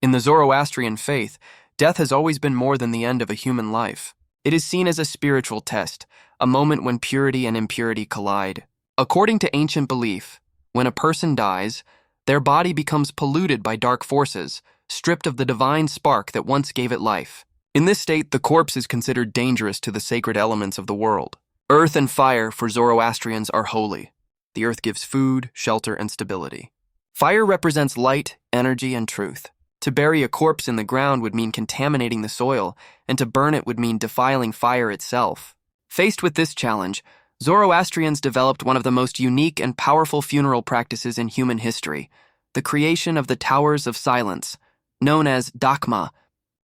In the Zoroastrian faith, death has always been more than the end of a human life. It is seen as a spiritual test, a moment when purity and impurity collide. According to ancient belief, when a person dies, their body becomes polluted by dark forces, stripped of the divine spark that once gave it life. In this state, the corpse is considered dangerous to the sacred elements of the world. Earth and fire for Zoroastrians are holy. The earth gives food, shelter, and stability. Fire represents light, energy, and truth. To bury a corpse in the ground would mean contaminating the soil, and to burn it would mean defiling fire itself. Faced with this challenge, Zoroastrians developed one of the most unique and powerful funeral practices in human history, the creation of the Towers of Silence, known as dakma.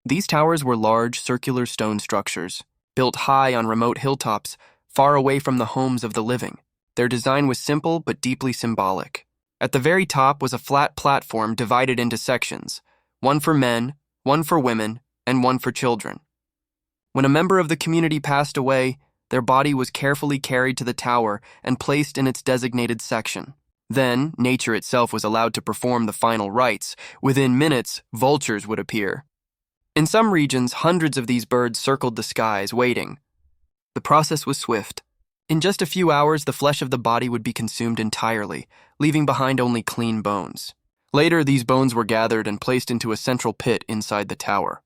These towers were large, circular stone structures, built high on remote hilltops, far away from the homes of the living. Their design was simple but deeply symbolic. At the very top was a flat platform divided into sections, one for men, one for women, and one for children. When a member of the community passed away, their body was carefully carried to the tower and placed in its designated section. Then, nature itself was allowed to perform the final rites. Within minutes, vultures would appear. In some regions, hundreds of these birds circled the skies, waiting. The process was swift. In just a few hours, the flesh of the body would be consumed entirely, leaving behind only clean bones. Later, these bones were gathered and placed into a central pit inside the tower.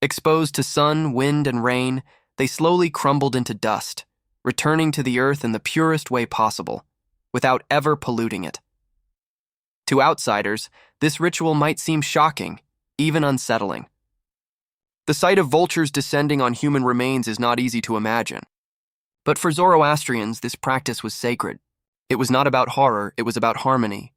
Exposed to sun, wind, and rain, they slowly crumbled into dust, returning to the earth in the purest way possible, without ever polluting it. To outsiders, this ritual might seem shocking, even unsettling. The sight of vultures descending on human remains is not easy to imagine. But for Zoroastrians, this practice was sacred. It was not about horror, it was about harmony.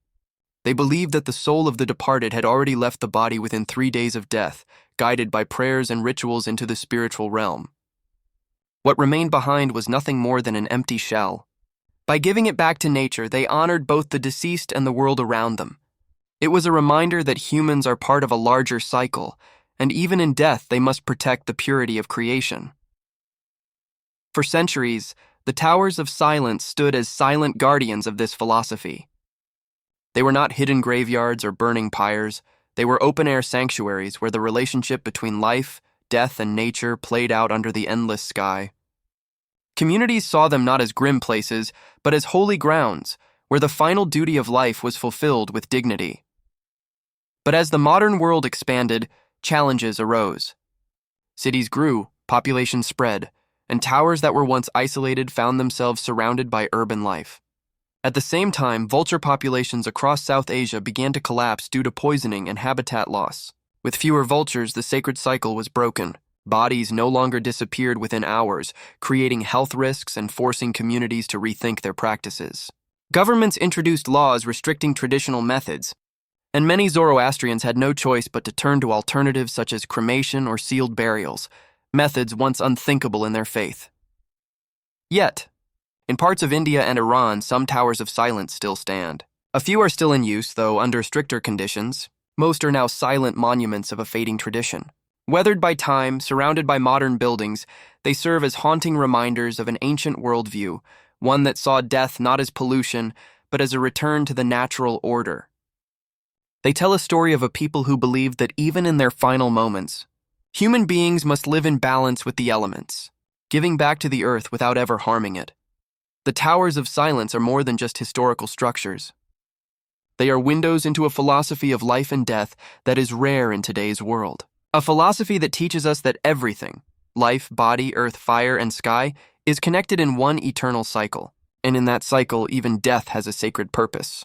They believed that the soul of the departed had already left the body within 3 days of death, guided by prayers and rituals into the spiritual realm. What remained behind was nothing more than an empty shell. By giving it back to nature, they honored both the deceased and the world around them. It was a reminder that humans are part of a larger cycle, and even in death they must protect the purity of creation. For centuries, the Towers of Silence stood as silent guardians of this philosophy. They were not hidden graveyards or burning pyres. They were open-air sanctuaries where the relationship between life, death, and nature played out under the endless sky. Communities saw them not as grim places, but as holy grounds, where the final duty of life was fulfilled with dignity. But as the modern world expanded, challenges arose. Cities grew, population spread, and towers that were once isolated found themselves surrounded by urban life. At the same time, vulture populations across South Asia began to collapse due to poisoning and habitat loss. With fewer vultures, the sacred cycle was broken. Bodies no longer disappeared within hours, creating health risks and forcing communities to rethink their practices. Governments introduced laws restricting traditional methods, and many Zoroastrians had no choice but to turn to alternatives such as cremation or sealed burials, methods once unthinkable in their faith. Yet, in parts of India and Iran, some towers of silence still stand. A few are still in use, though under stricter conditions. Most are now silent monuments of a fading tradition. Weathered by time, surrounded by modern buildings, they serve as haunting reminders of an ancient worldview, one that saw death not as pollution, but as a return to the natural order. They tell a story of a people who believed that even in their final moments, human beings must live in balance with the elements, giving back to the earth without ever harming it. The Towers of Silence are more than just historical structures. They are windows into a philosophy of life and death that is rare in today's world. A philosophy that teaches us that everything, life, body, earth, fire, and sky, is connected in one eternal cycle. And in that cycle, even death has a sacred purpose.